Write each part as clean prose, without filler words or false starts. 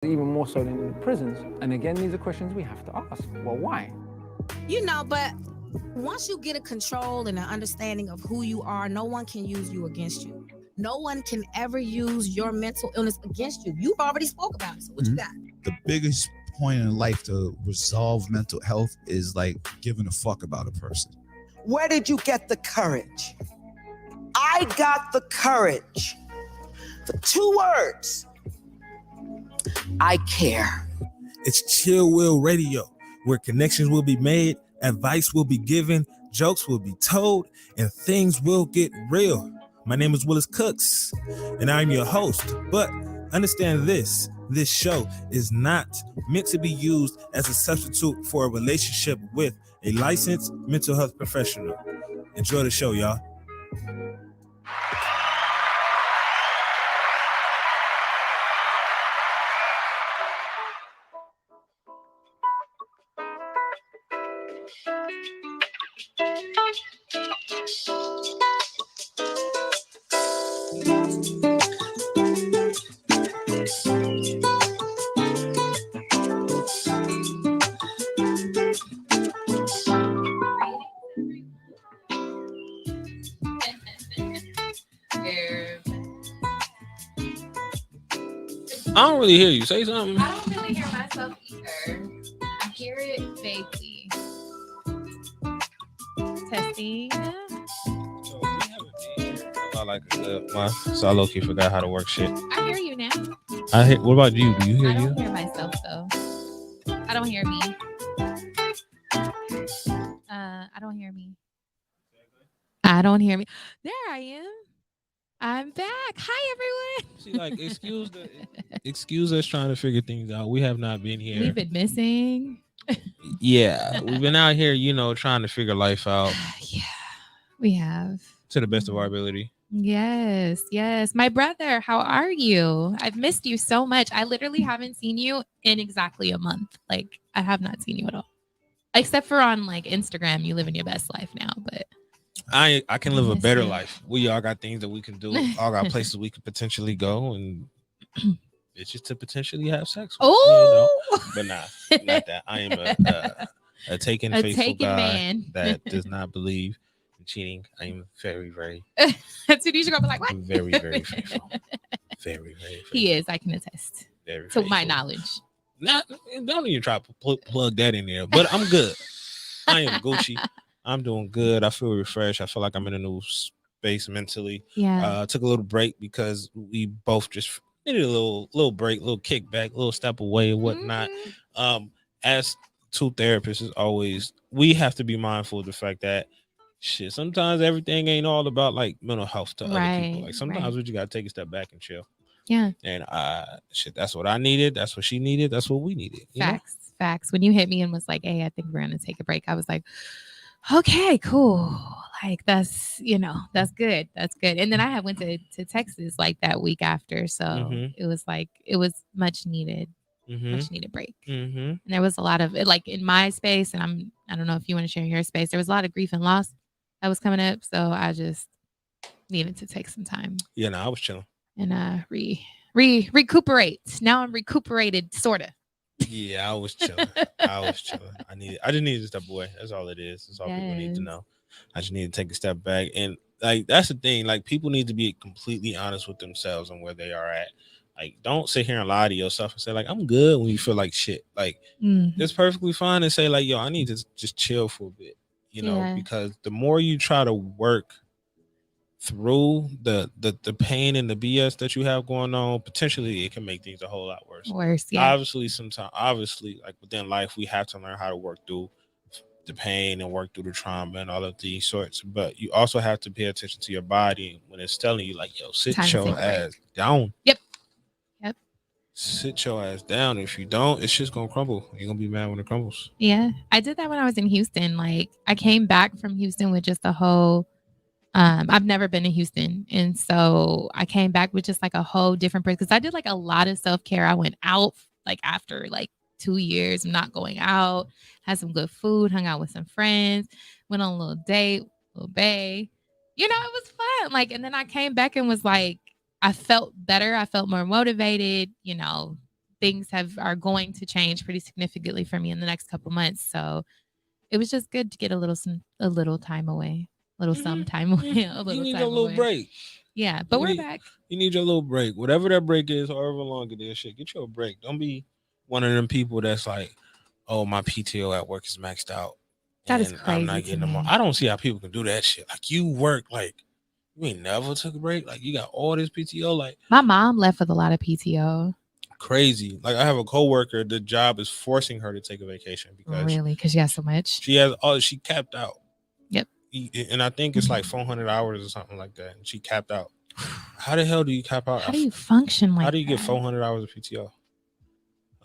even more so than in prisons. And again, these are questions we have to ask. Well, why? But once you get a control and an understanding of who you are, no one can use you against you. No one can ever use your mental illness against you. You've already spoke about it. So what you got? The biggest point in life to resolve mental health is like giving a fuck about a person. Where did you get the courage? I got the courage for 2 words. I care. It's Chill Will Radio, where connections will be made, advice will be given, jokes will be told, and things will get real. My name is Willis Cooks, and I'm your host. But understand this show is not meant to be used as a substitute for a relationship with a licensed mental health professional. Enjoy the show, y'all. I don't really hear you. Say something. I don't really hear myself either. I hear it vaguely. Testing. About like a good month, so I low-key forgot how to work shit. I hear you now. What about you? Do you hear I you? don't hear myself though. I don't hear me. I don't hear me. I don't hear me. There I am. I'm back. Hi, everyone. See, like, excuse us trying to figure things out. We have not been here. We've been missing. Yeah, we've been out here, trying to figure life out. Yeah, we have. To the best of our ability. Yes. My brother, how are you? I've missed you so much. I literally haven't seen you in exactly a month. Like, I have not seen you at all. Except for on, like, Instagram. You live in your best life now, but... I can live a better life. We all got things that we can do. All got places we could potentially go and bitches to potentially have sex with. Oh, but nah, not that. I am a taken faithful guy man that does not believe in cheating. I am very, very. That's what you should go. Like what? Very, very faithful. Very, very faithful. He is. I can attest. Very to faithful. my knowledge. Don't even try to plug that in there. But I'm good. I am Gucci. I'm doing good. I feel refreshed. I feel like I'm in a new space mentally. Yeah. Took a little break because we both just needed a little break, a little kickback, a little step away and whatnot. As two therapists, is always we have to be mindful of the fact that sometimes everything ain't all about like mental health to other people. Like sometimes we just gotta take a step back and chill. Yeah. And that's what I needed. That's what she needed. That's what we needed. Facts. When you hit me and was like, "Hey, I think we're gonna take a break," I was like, okay, cool. Like that's good. That's good. And then I had went to Texas like that week after. So it was like, it was much needed break. And there was a lot of it, like in my space. And I don't know if you want to share your space. There was a lot of grief and loss that was coming up. So I just needed to take some time. Yeah, no, I was chilling. And recuperate. Now I'm recuperated, sort of. Yeah, I was chilling. I just needed to step away. That's all it is. That's all people need to know. I just need to take a step back. And like that's the thing. Like people need to be completely honest with themselves and where they are at. Like don't sit here and lie to yourself and say like I'm good when you feel like shit. Like it's perfectly fine to say like yo, I need to just chill for a bit. Because the more you try to work through the pain and the BS that you have going on, potentially it can make things a whole lot worse. Yeah. Obviously, like within life, we have to learn how to work through the pain and work through the trauma and all of these sorts. But you also have to pay attention to your body when it's telling you, like, yo, sit your ass down. Yep. Sit your ass down. If you don't, it's just gonna crumble. You're gonna be mad when it crumbles. Yeah, I did that when I was in Houston. Like, I came back from Houston with just a whole. I've never been to Houston. And so I came back with just like a whole different person because I did like a lot of self-care. I went out like after like 2 years of not going out, had some good food, hung out with some friends, went on a little date, little bae. It was fun. Like, and then I came back and was like, I felt better. I felt more motivated, things are going to change pretty significantly for me in the next couple months. So it was just good to get a little time away, some time away, a little You need time a little away. break. Yeah, but You we're need- back. You need your little break. Whatever that break is, however long it is, shit, get you a break. Don't be one of them people that's like, oh, my PTO at work is maxed out. That is and I'm crazy not to getting them me. on. I don't see how people can do that shit. Like you work, like you ain't never took a break. Like you got all this PTO, like My mom left with a lot of PTO. crazy. Like I have a coworker, the job is forcing her to take a vacation because Really, because she has so much. she capped out. Yep. And I think it's like 400 hours or something like that. And she capped out. How the hell do you cap out? How do you function like How do you get that? 400 hours of PTO?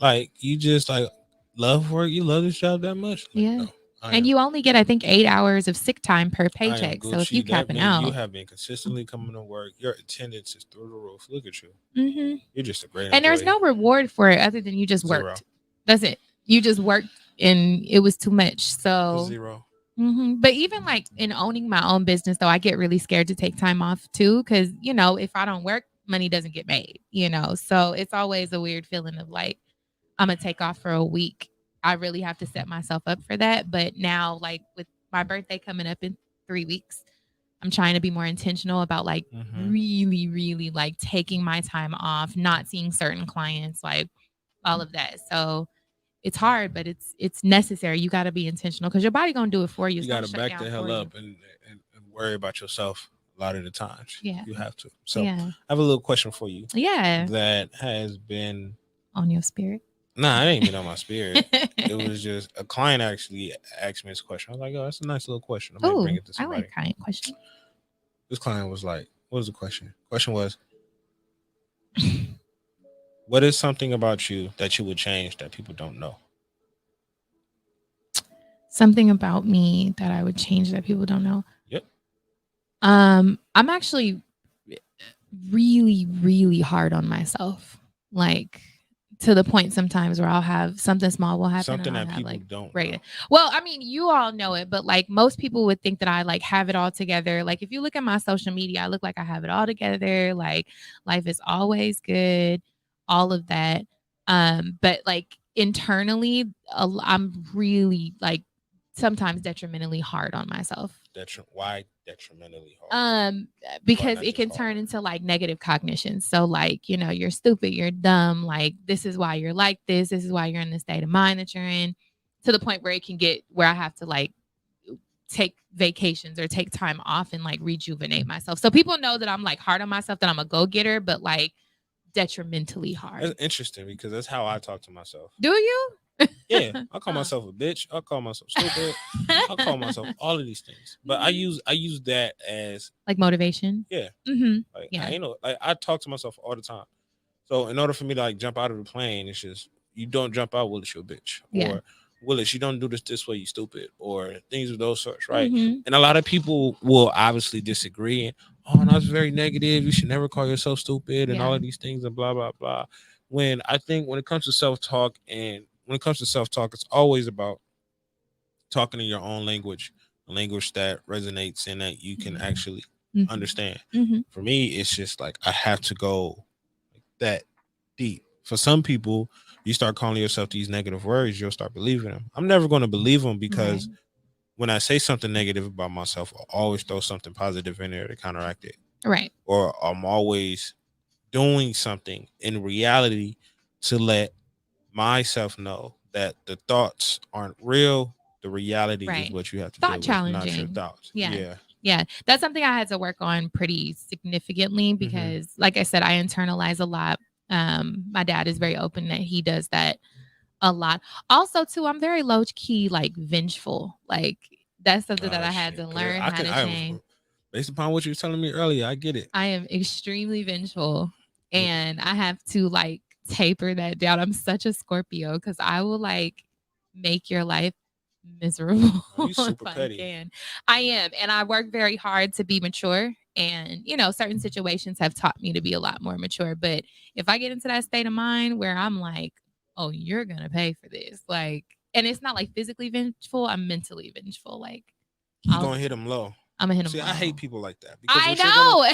Like you just like love work. You love this job that much? Like, Yeah. no, And you only get, I think, 8 hours of sick time per paycheck. So if you That capping means out, you have been consistently coming to work. Your attendance is through the roof. Look at you. Mhm. You're just a great and there's employee. no reward for it other than you just Zero. worked. That's it. You just worked, and it was too much. So Zero. But even like in owning my own business, though, I get really scared to take time off too, because if I don't work, money doesn't get made. So it's always a weird feeling of like I'm gonna take off for a week. I really have to set myself up for that. But now, like with my birthday coming up in 3 weeks, I'm trying to be more intentional about like really, really like taking my time off, not seeing certain clients, like all of that. So it's hard, but it's necessary. You got to be intentional because your body gonna do it for you. You got to back the hell up and worry about yourself a lot of the times. Yeah. You have to. So yeah, I have a little question for you yeah, that has been on your spirit. Nah, it ain't been on my spirit. It was just a client actually asked me this question. I was like, oh, that's a nice little question. I might bring it to I somebody. like client questions. This client was like, what was the question? Question was, what is something about you that you would change that people don't know? Something about me that I would change that people don't know. Yep. I'm actually really, really hard on myself. Like to the point sometimes where I'll have something small will happen. Something and I'll that have, people like, don't break know. it. Well, I mean, you all know it, but like most people would think that I like have it all together. Like if you look at my social media, I look like I have it all together. Like life is always good, all of that. But like internally, I'm really like sometimes detrimentally hard on myself. Why detrimentally hard? Because not it can just turn hard? into like negative cognition. So like, you're stupid, you're dumb, like this is why you're like this is why you're in the state of mind that you're in, to the point where it can get where I have to like take vacations or take time off and like rejuvenate myself. So people know that I'm like hard on myself, that I'm a go-getter, but like detrimentally hard. That's interesting because that's how I talk to myself. Do you? Yeah, I call myself a bitch. I call myself stupid. I call myself all of these things. But I use that as like motivation. Yeah. Mm-hmm. Like Yeah. I talk to myself all the time. So in order for me to like jump out of the plane, it's just you don't jump out, Willis, you're a bitch. Yeah. Or Willis, you don't do this way, you stupid, or things of those sorts, right? Mhm. And a lot of people will obviously disagree and that's very negative. You should never call yourself stupid and all Yeah. of these things and blah blah blah. When I think when it comes to self-talk, it's always about talking in your own language, a language that resonates and that you can actually Mhm. understand. Mhm. For me, it's just like I have to go that deep. For some people, you start calling yourself these negative words, you'll start believing them. I'm never going to believe them because when I say something negative about myself, I'll always throw something positive in there to counteract it. Right. Or I'm always doing something in reality to let myself know that the thoughts aren't real. The reality Right. is what you have to Thought deal with, not your challenging. thoughts. Yeah. Yeah, that's something I had to work on pretty significantly because, like I said, I internalize a lot. My dad is very open that he does that a lot. Also, too, I'm very low key, like vengeful. Like that's something that I had to learn how to change. Based upon what you were telling me earlier, I get it. I am extremely vengeful, and I have to like taper that down. I'm such a Scorpio because I will like make your life miserable. Oh, you super if petty. I can. I am, and I work very hard to be mature. And certain situations have taught me to be a lot more mature. But if I get into that state of mind where I'm like, "Oh, you're gonna pay for this," like, and it's not like physically vengeful, I'm mentally vengeful. Like, You're gonna hit them low. I'm gonna hit him. See, I low. hate people like that. I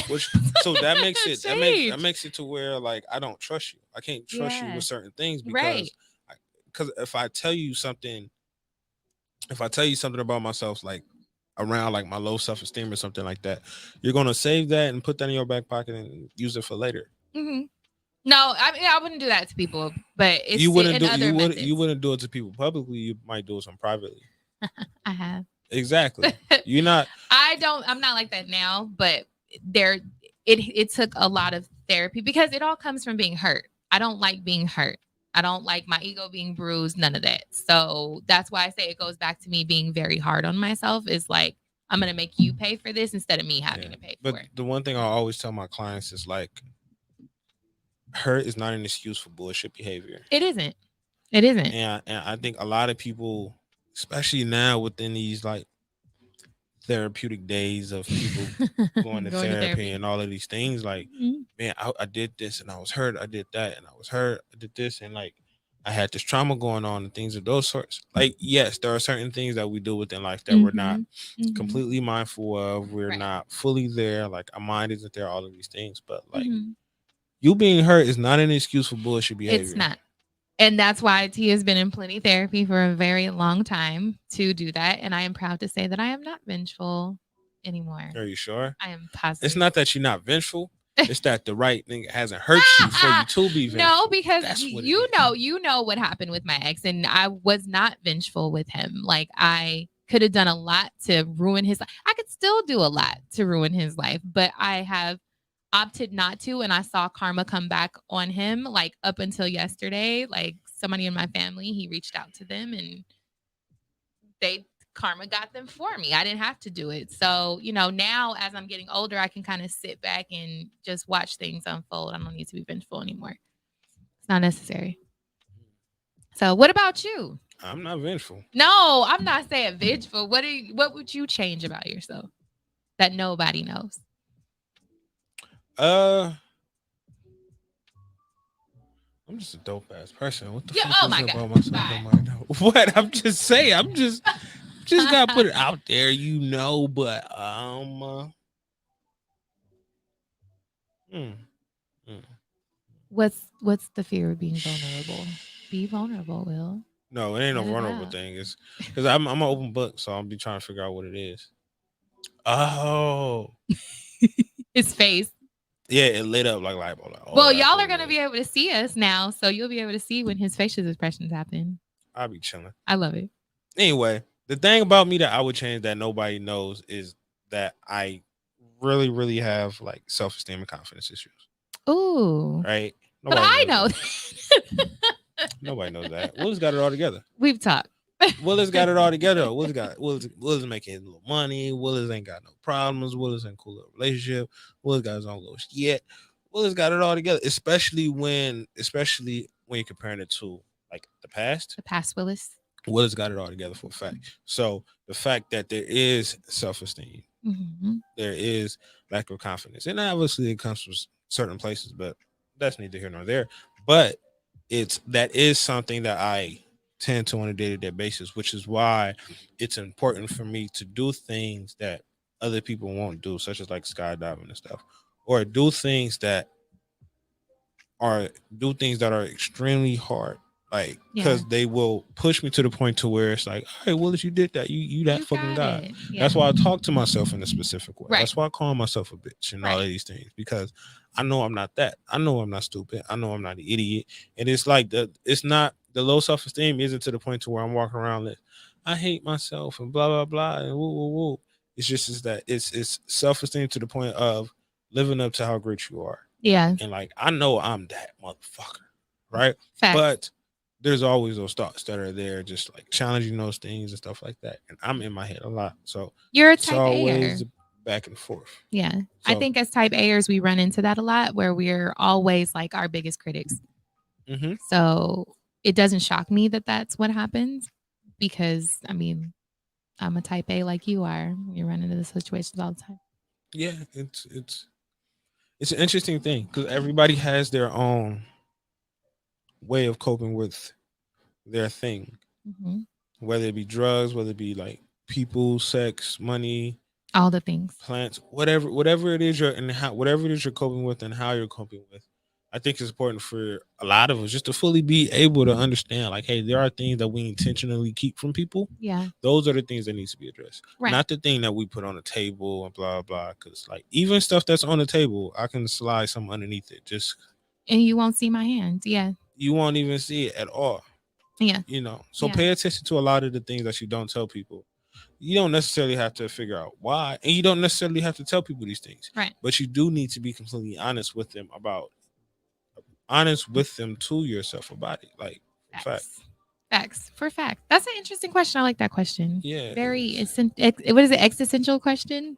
what you're know. so that makes it that Change. makes it to where like I don't trust you. I can't trust you Yeah. with certain things Right. because if I tell you something about myself, like around like my low self-esteem or something like that, you're gonna save that and put that in your back pocket and use it for later. Mm-hmm. No, I mean I wouldn't do that to people, but it's You wouldn't in do other methods. you wouldn't do it to people publicly. You might do it some privately. I have. Exactly. You're not. I'm not like that now, but it took a lot of therapy because it all comes from being hurt. I don't like being hurt. I don't like my ego being bruised, none of that. So that's why I say it goes back to me being very hard on myself. Is like, I'm going to make you pay for this instead of me having to pay for But it. the one thing I always tell my clients is like, hurt is not an excuse for bullshit behavior. It isn't. It isn't. And I think a lot of people, especially now within these like therapeutic days of people going to therapy and all of these things, like, man, I did this and I was hurt. I did that and I was hurt. I did this and like I had this trauma going on and things of those sorts. Like, yes, there are certain things that we do within life that we're not completely mindful of. We're not fully there. Like our mind isn't there. All of these things, but like you being hurt is not an excuse for bullshit behavior. It's not. And that's why T has been in plenty therapy for a very long time to do that. And I am proud to say that I am not vengeful anymore. Are you sure? I am positive. It's not that you're not vengeful. It's that the right thing hasn't hurt you for you to be vengeful. No, because That's what you know what happened with my ex, and I was not vengeful with him. Like I could have done a lot to ruin his life. I could still do a lot to ruin his life, but I have opted not to, and I saw karma come back on him. Like up until yesterday, like somebody in my family, he reached out to them, and karma got them for me. I didn't have to do it. So, now as I'm getting older, I can kind of sit back and just watch things unfold. I don't need to be vengeful anymore. It's not necessary. So what about you? I'm not vengeful. No, I'm not saying vengeful. What would you change about yourself that nobody knows? I'm just a dope ass person. What the fuck oh is my it God. about myself? Nobody know? What? I'm just saying. I'm just gotta put it out there, but What's the fear of being vulnerable? Be vulnerable, Will. No, it ain't no Let it vulnerable out. thing. It's because I'm an open book, so I'll be trying to figure out what it is. Oh, His face. yeah, it lit up like light bulb. Like, oh, Well, that's y'all what are it gonna is. be able to see us now, so you'll be able to see when his facial expressions happen. I'll be chilling. I love it. Anyway, the thing about me that I would change that nobody knows is that I really, really have like self-esteem and confidence issues. Ooh. Right? But I know that. Nobody knows that. Will's got it all together. We've talked. Willis got it all together. Willis making his little money. Willis ain't got no problems. Willis in a cool little relationship. Willis got his own little shit. Willis got it all together, especially when you're comparing it to like the past. The past Willis. Willis got it all together for a fact. So the fact that there is self-esteem, there is lack of confidence, and obviously it comes from certain places, but that's neither here nor there. But that is something that I tend to on a day-to-day basis, which is why it's important for me to do things that other people won't do, such as like skydiving and stuff, or do things that are extremely hard, like because they will push me to the point to where it's like, all right, Willis, you did that, you that fucking guy. That's why I talk to myself in a specific way. That's why I call myself a bitch and all of these things, because I know I'm not that. I know I'm not stupid. I know I'm not an idiot. And it's like it's not the low self-esteem isn't to the point to where I'm walking around like I hate myself and blah blah blah and woo woo woo. It's just that it's self-esteem to the point of living up to how great you are. Yeah. And like I know I'm that motherfucker, right? Facts. But there's always those thoughts that are there, just like challenging those things and stuff like that. And I'm in my head a lot. So you're a it's type always A. Back and forth. Yeah. I think as type A'ers, we run into that a lot where we're always like our biggest critics. So it doesn't shock me that that's what happens because, I mean, I'm a type A like you are. You run into the situations all the time. Yeah, it's an interesting thing because everybody has their own way of coping with their thing, whether it be drugs, whether it be like people, sex, money, All the things. plants, whatever it is whatever it is you're coping with and how you're coping with. I think it's important for a lot of us just to fully be able to understand, like, hey, there are things that we intentionally keep from people. Yeah. Those are the things that needs to be addressed, Right. not the thing that we put on the table and blah blah. Because like even stuff that's on the table, I can slide some underneath it. Just And you won't see my hands. Yeah. you won't even see it at all. Yeah. You know, so Yeah. pay attention to a lot of the things that you don't tell people. You don't necessarily have to figure out why, and you don't necessarily have to tell people these things. Right. But you do need to be completely honest with them to yourself about it. Like, fact. Facts. Facts. For fact. That's an interesting question. I like that question. Yeah. Very what is it? Existential question?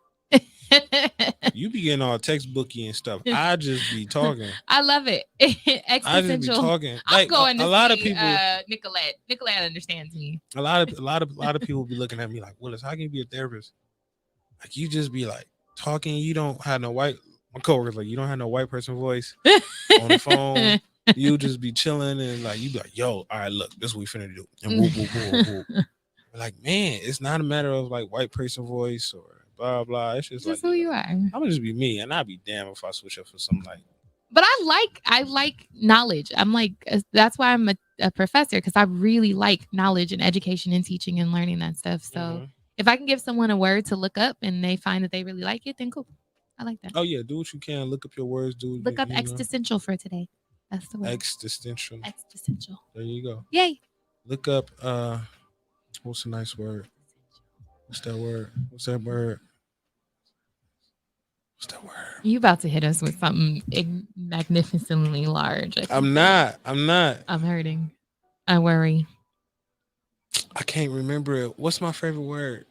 You be getting all textbooky and stuff. I just be talking. I love it. I just be Existential. talking. I'm Like going to a lot see, of people. Nicolette. Nicolette understands me. A lot of people be looking at me like, Willis, how can you be a therapist? Like you just be like talking. You don't have no white. My coworkers like, you don't have no white person voice on the phone. You just be chilling and like you be like, yo, all right, look, this is what we finna do. And whoop, whoop, whoop, whoop. Like, man, it's not a matter of like white person voice or blah blah. It's just Just like who you are. I'm gonna just be me, and I'd be damn if I switch up for some like. But I like knowledge. I'm like, that's why I'm a professor, because I really like knowledge and education and teaching and learning that stuff. So Mhm. if I can give someone a word to look up and they find that they really like it, then cool. I like that. Oh yeah, do what you can. Look up your words. Look up existential for today. That's the word. Existential. Existential. There you go. Yay. Look up what's a nice word? What's that word? What's that word? What's that word? You about to hit us with something magnificently large. I'm not. I'm hurting. I worry. I can't remember it. What's my favorite word?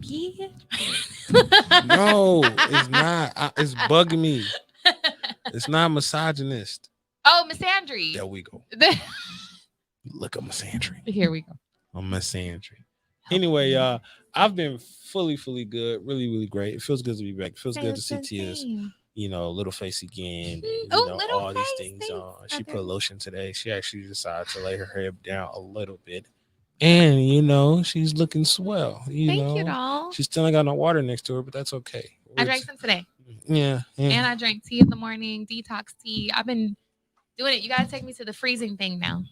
Yeah. No, it's not. It's bugging me. It's not misogynist. Oh, misandry. There we go. Look up misandry. Here we go. I'm misandry. Anyway, I've been fully good, really great. It feels good to be back. It feels good to see Tia's, little face again. And, Oh, little all face, these things thanks. on. She Okay. put lotion today. She actually decided to lay her head down a little bit, and she's looking swell. Thank you, doll. She still ain't got no water next to her, but that's okay. I drank some today. Yeah. And I drank tea in the morning, detox tea. I've been doing it. You gotta take me to the freezing thing now.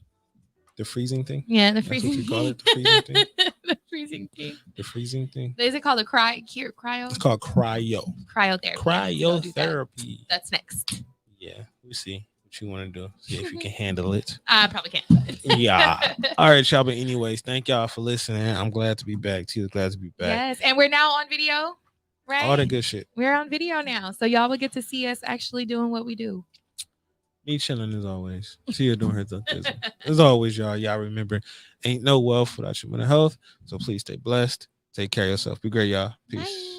The freezing thing. Yeah, the That's what freezing you call it, the freezing thing? The freezing thing. The freezing thing. Is it called a cryo? It's called cryotherapy. Cryotherapy. That's next. Yeah, we see what you want to do. See if you can handle it. I probably can't. Yeah. All right, y'all. But anyways, thank y'all for listening. I'm glad to be back. Tia's glad to be back. Yes, and we're now on video, right? All that good shit. We're on video now, so y'all will get to see us actually doing what we do. Me chilling as always. Tia doing her thing. As always, y'all. Y'all remember, ain't no wealth without your mental health. So please stay blessed. Take care of yourself. Be great, y'all. Peace. Bye.